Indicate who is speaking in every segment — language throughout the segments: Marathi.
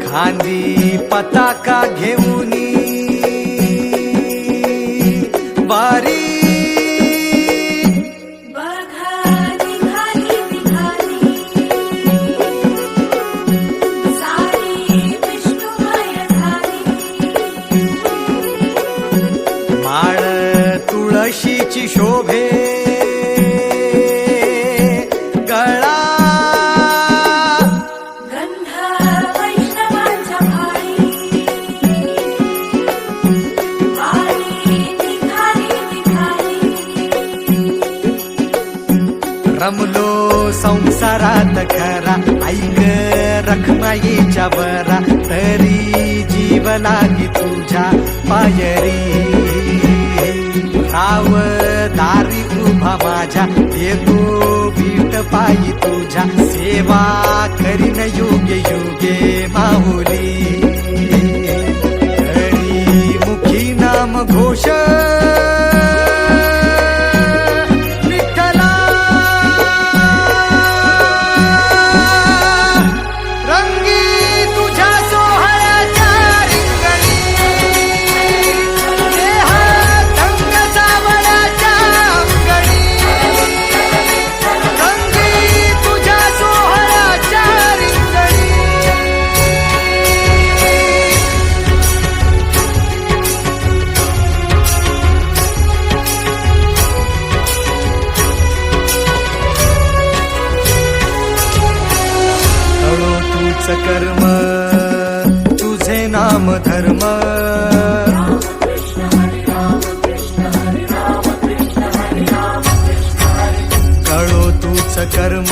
Speaker 1: खांदी पताका घेऊनी वारी माळ तुळशीची शोभे गळा रमलो संसारात खरा ऐक रखमाईच्या बरा तरी जीव लागी तुझ्या पायरी राव दारी उभा माझ्या येतो बीट पायी तुझ्या सेवा करीन युगे युगे माहुली हरी मुखी नाम घोष कर्म तुझे नाम धर्म कळो तूच कर्म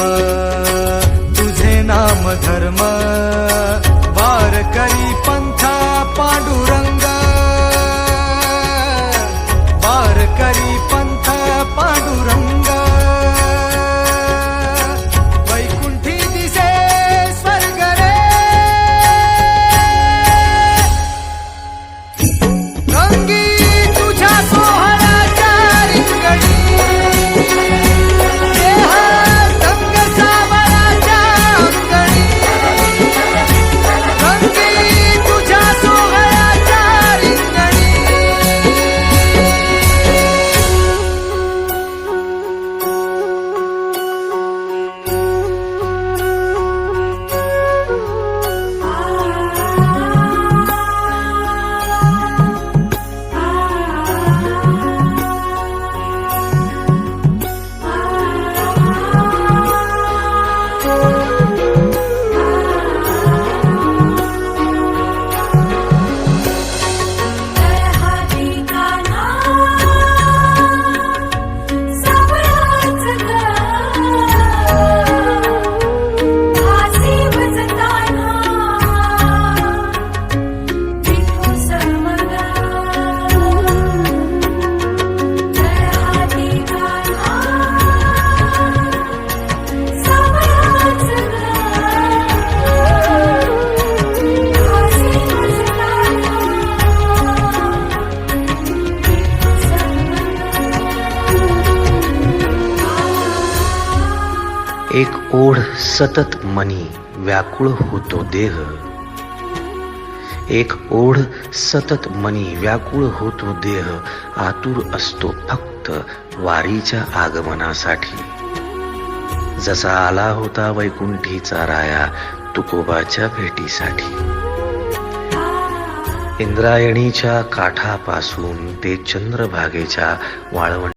Speaker 1: तुझे नाम धर्म वार करी पंथा पांडुरंग वार करी पंथा पांडुरंग
Speaker 2: एक ओढ सतत मनी व्याकुळ होतो देह एक ओढ सतत मनी व्याकुळ होतो देह आतुर असतो फक्त वारीच्या आगमनासाठी जसा आला होता वैकुंठीचा राया तुकोबाच्या भेटीसाठी इंद्रायणीच्या काठापासून ते चंद्रभागेच्या वाळवंट